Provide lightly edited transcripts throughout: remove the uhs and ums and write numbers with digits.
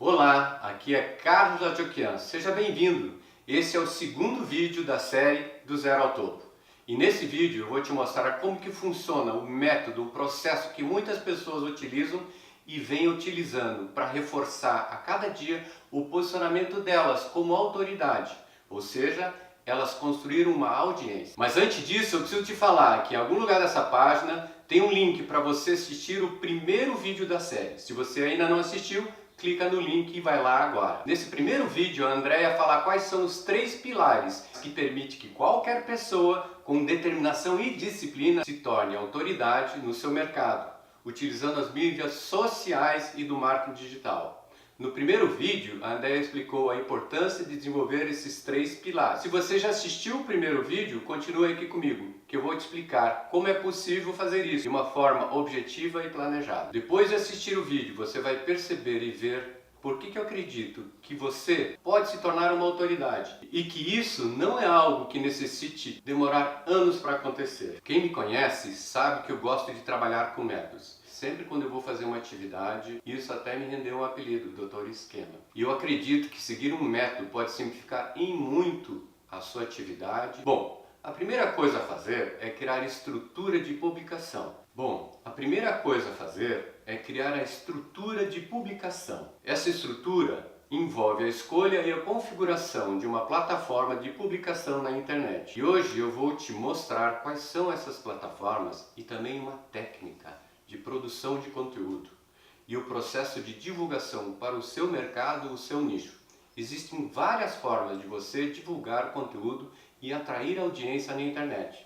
Olá, aqui é Carlos Adjoquian, seja bem-vindo. Esse é o segundo vídeo da série do Zero ao Topo. E nesse vídeo eu vou te mostrar como que funciona o método, o processo que muitas pessoas utilizam e vêm utilizando para reforçar a cada dia o posicionamento delas como autoridade, ou seja, elas construíram uma audiência. Mas antes disso eu preciso te falar que em algum lugar dessa página tem um link para você assistir o primeiro vídeo da série. Se você ainda não assistiu, clica no link e vai lá agora. Nesse primeiro vídeo, a Andrea fala quais são os 3 pilares que permitem que qualquer pessoa com determinação e disciplina se torne autoridade no seu mercado, utilizando as mídias sociais e do marketing digital. No primeiro vídeo, a Andrea explicou a importância de desenvolver esses 3 pilares. Se você já assistiu o primeiro vídeo, continue aqui comigo, que eu vou te explicar como é possível fazer isso de uma forma objetiva e planejada. Depois de assistir o vídeo, você vai perceber e ver por que eu acredito que você pode se tornar uma autoridade e que isso não é algo que necessite demorar anos para acontecer. Quem me conhece sabe que eu gosto de trabalhar com métodos. Sempre quando eu vou fazer uma atividade, isso até me rendeu um apelido, Dr. Esquema. E eu acredito que seguir um método pode simplificar em muito a sua atividade. Bom, a primeira coisa a fazer é criar estrutura de publicação. Essa estrutura envolve a escolha e a configuração de uma plataforma de publicação na internet. E hoje eu vou te mostrar quais são essas plataformas e também uma técnica de produção de conteúdo e o processo de divulgação para o seu mercado, o seu nicho. Existem várias formas de você divulgar conteúdo e atrair audiência na internet.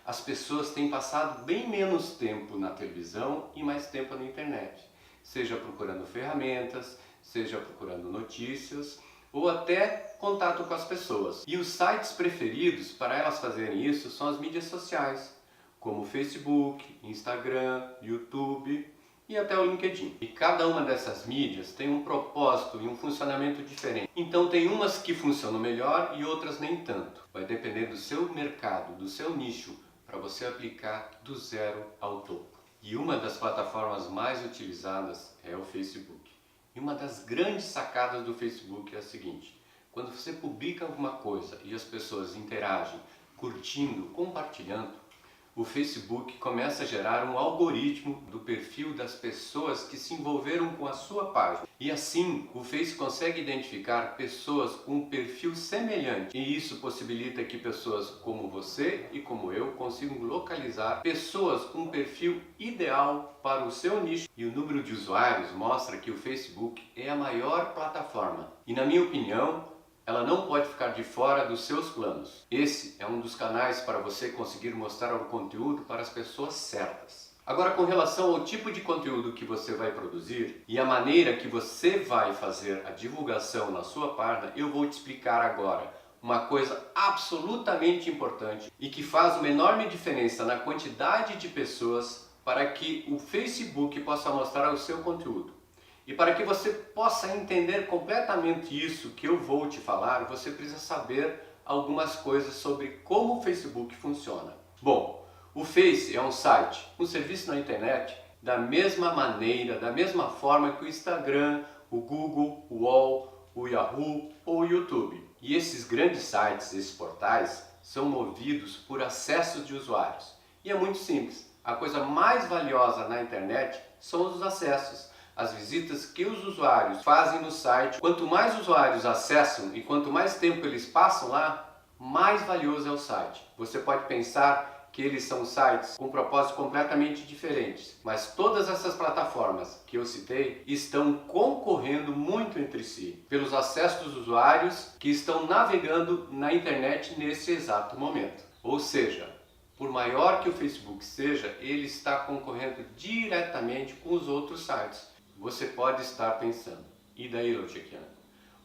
As pessoas têm passado bem menos tempo na televisão e mais tempo na internet, seja procurando ferramentas, seja procurando notícias ou até contato com as pessoas. E os sites preferidos para elas fazerem isso são as mídias sociais, como Facebook, Instagram, YouTube e até o LinkedIn. E cada uma dessas mídias tem um propósito e um funcionamento diferente. Então tem umas que funcionam melhor e outras nem tanto. Vai depender do seu mercado, do seu nicho, para você aplicar do zero ao topo. E uma das plataformas mais utilizadas é o Facebook. E uma das grandes sacadas do Facebook é a seguinte: quando você publica alguma coisa e as pessoas interagem, curtindo, compartilhando, o Facebook começa a gerar um algoritmo do perfil das pessoas que se envolveram com a sua página. E assim, o Face consegue identificar pessoas com um perfil semelhante. E isso possibilita que pessoas como você e como eu consigam localizar pessoas com um perfil ideal para o seu nicho. E o número de usuários mostra que o Facebook é a maior plataforma. E na minha opinião, ela não pode ficar de fora dos seus planos. Esse é um dos canais para você conseguir mostrar o conteúdo para as pessoas certas. Agora, com relação ao tipo de conteúdo que você vai produzir e a maneira que você vai fazer a divulgação na sua página, eu vou te explicar agora uma coisa absolutamente importante e que faz uma enorme diferença na quantidade de pessoas para que o Facebook possa mostrar o seu conteúdo. E para que você possa entender completamente isso que eu vou te falar, você precisa saber algumas coisas sobre como o Facebook funciona. Bom, o Face é um site, um serviço na internet da mesma maneira, da mesma forma que o Instagram, o Google, o UOL, o Yahoo ou o YouTube. E esses grandes sites, esses portais, são movidos por acessos de usuários. E é muito simples, a coisa mais valiosa na internet são os acessos. As visitas que os usuários fazem no site. Quanto mais usuários acessam e quanto mais tempo eles passam lá, mais valioso é o site. Você pode pensar que eles são sites com propósitos completamente diferentes, mas todas essas plataformas que eu citei estão concorrendo muito entre si pelos acessos dos usuários que estão navegando na internet nesse exato momento. Ou seja, por maior que o Facebook seja, ele está concorrendo diretamente com os outros sites. Você pode estar pensando, e daí, Lochequian?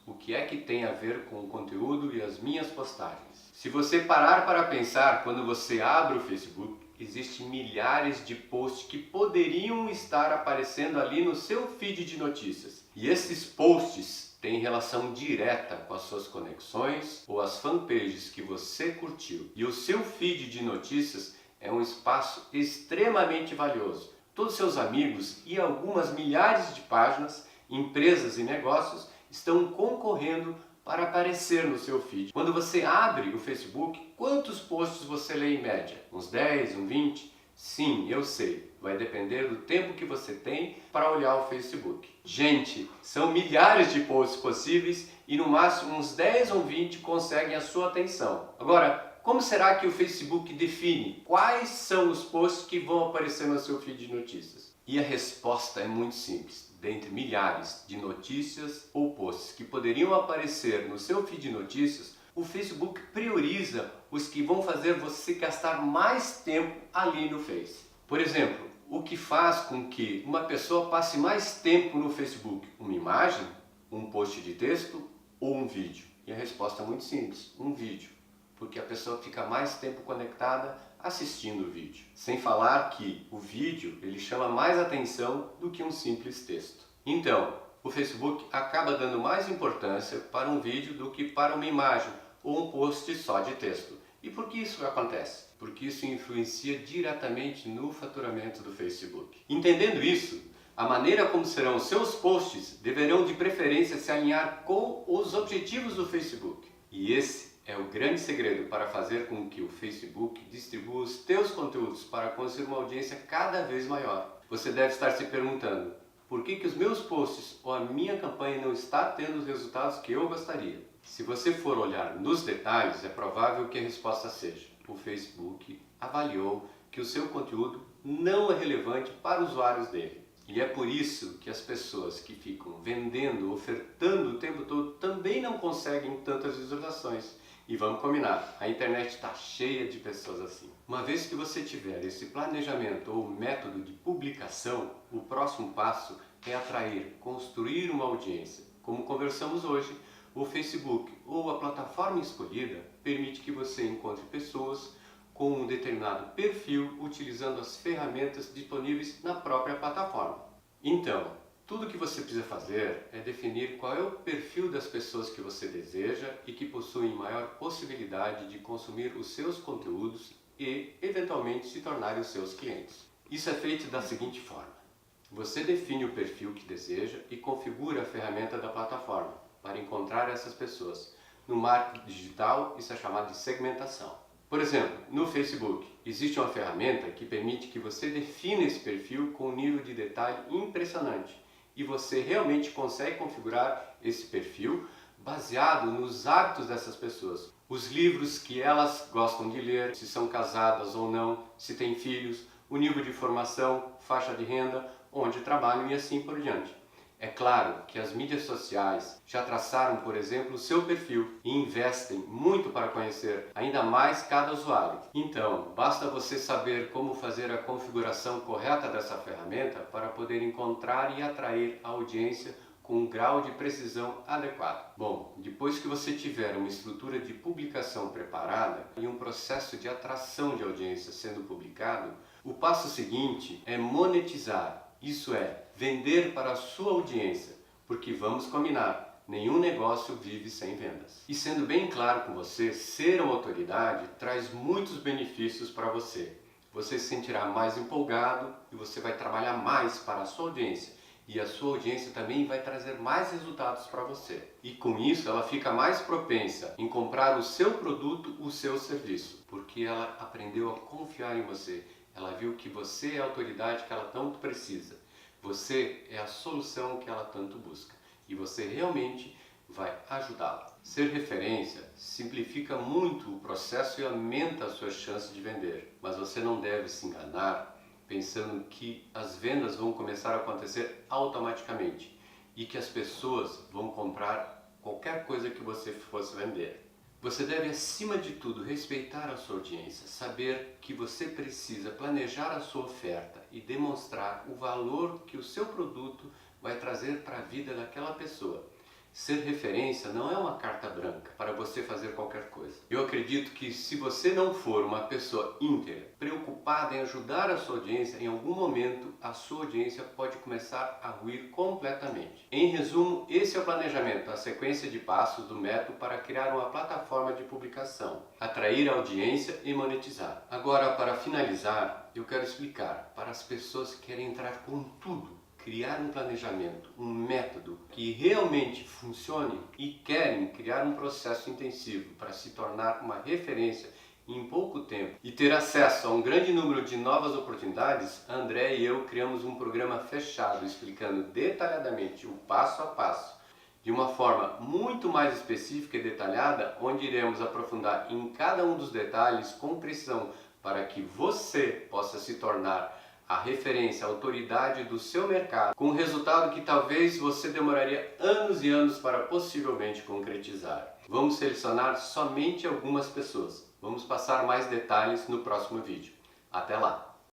O que é que tem a ver com o conteúdo e as minhas postagens? Se você parar para pensar, quando você abre o Facebook, existem milhares de posts que poderiam estar aparecendo ali no seu feed de notícias. E esses posts têm relação direta com as suas conexões ou as fanpages que você curtiu. E o seu feed de notícias é um espaço extremamente valioso. Todos seus amigos e algumas milhares de páginas empresas e negócios estão concorrendo para aparecer no seu feed. Quando você abre o Facebook, quantos posts você lê em média? Uns 10, uns 20? Sim, eu sei. Vai depender do tempo que você tem para olhar o Facebook. Gente, são milhares de posts possíveis e no máximo uns 10 ou 20 conseguem a sua atenção. Agora, como será que o Facebook define quais são os posts que vão aparecer no seu feed de notícias? E a resposta é muito simples. Dentre milhares de notícias ou posts que poderiam aparecer no seu feed de notícias, o Facebook prioriza os que vão fazer você gastar mais tempo ali no Face. Por exemplo, o que faz com que uma pessoa passe mais tempo no Facebook? Uma imagem, um post de texto ou um vídeo? E a resposta é muito simples, um vídeo. Porque a pessoa fica mais tempo conectada assistindo o vídeo. Sem falar que o vídeo ele chama mais atenção do que um simples texto. Então, o Facebook acaba dando mais importância para um vídeo do que para uma imagem ou um post só de texto. E por que isso acontece? Porque isso influencia diretamente no faturamento do Facebook. Entendendo isso, a maneira como serão os seus posts deverão de preferência se alinhar com os objetivos do Facebook. E esse é o grande segredo para fazer com que o Facebook distribua os teus conteúdos para conseguir uma audiência cada vez maior. Você deve estar se perguntando, por que os meus posts ou a minha campanha não está tendo os resultados que eu gostaria? Se você for olhar nos detalhes, é provável que a resposta seja: o Facebook avaliou que o seu conteúdo não é relevante para os usuários dele. E é por isso que as pessoas que ficam vendendo, ofertando o tempo todo também não conseguem tantas visualizações. E vamos combinar, a internet está cheia de pessoas assim. Uma vez que você tiver esse planejamento ou método de publicação, o próximo passo é atrair, construir uma audiência. Como conversamos hoje, o Facebook ou a plataforma escolhida permite que você encontre pessoas com um determinado perfil utilizando as ferramentas disponíveis na própria plataforma. Então, tudo o que você precisa fazer é definir qual é o perfil das pessoas que você deseja e que possuem maior possibilidade de consumir os seus conteúdos e, eventualmente, se tornarem os seus clientes. Isso é feito da seguinte forma. Você define o perfil que deseja e configura a ferramenta da plataforma para encontrar essas pessoas. No marketing digital, isso é chamado de segmentação. Por exemplo, no Facebook, existe uma ferramenta que permite que você defina esse perfil com um nível de detalhe impressionante. E você realmente consegue configurar esse perfil baseado nos hábitos dessas pessoas. Os livros que elas gostam de ler, se são casadas ou não, se têm filhos, o nível de formação, faixa de renda, onde trabalham e assim por diante. É claro que as mídias sociais já traçaram, por exemplo, o seu perfil e investem muito para conhecer ainda mais cada usuário. Então, basta você saber como fazer a configuração correta dessa ferramenta para poder encontrar e atrair a audiência com um grau de precisão adequado. Bom, depois que você tiver uma estrutura de publicação preparada e um processo de atração de audiência sendo publicado, o passo seguinte é monetizar. Isso é, vender para a sua audiência, porque vamos combinar, nenhum negócio vive sem vendas. E sendo bem claro com você, ser uma autoridade traz muitos benefícios para você. Você se sentirá mais empolgado e você vai trabalhar mais para a sua audiência. E a sua audiência também vai trazer mais resultados para você. E com isso ela fica mais propensa em comprar o seu produto, o seu serviço, porque ela aprendeu a confiar em você. Ela viu que você é a autoridade que ela tanto precisa. Você é a solução que ela tanto busca. E você realmente vai ajudá-la. Ser referência simplifica muito o processo e aumenta as suas chances de vender. Mas você não deve se enganar pensando que as vendas vão começar a acontecer automaticamente e que as pessoas vão comprar qualquer coisa que você fosse vender. Você deve, acima de tudo, respeitar a sua audiência, saber que você precisa planejar a sua oferta e demonstrar o valor que o seu produto vai trazer para a vida daquela pessoa. Ser referência não é uma carta branca para você fazer qualquer coisa. Eu acredito que se você não for uma pessoa íntegra, preocupada em ajudar a sua audiência, em algum momento a sua audiência pode começar a ruir completamente. Em resumo, esse é o planejamento, a sequência de passos do método para criar uma plataforma de publicação, atrair a audiência e monetizar. Agora, para finalizar, eu quero explicar para as pessoas que querem entrar com tudo, criar um planejamento, um método que realmente funcione e querem criar um processo intensivo para se tornar uma referência em pouco tempo e ter acesso a um grande número de novas oportunidades, André e eu criamos um programa fechado explicando detalhadamente o passo a passo, de uma forma muito mais específica e detalhada, onde iremos aprofundar em cada um dos detalhes com precisão para que você possa se tornar a referência, a autoridade do seu mercado, com um resultado que talvez você demoraria anos e anos para possivelmente concretizar. Vamos selecionar somente algumas pessoas. Vamos passar mais detalhes no próximo vídeo. Até lá!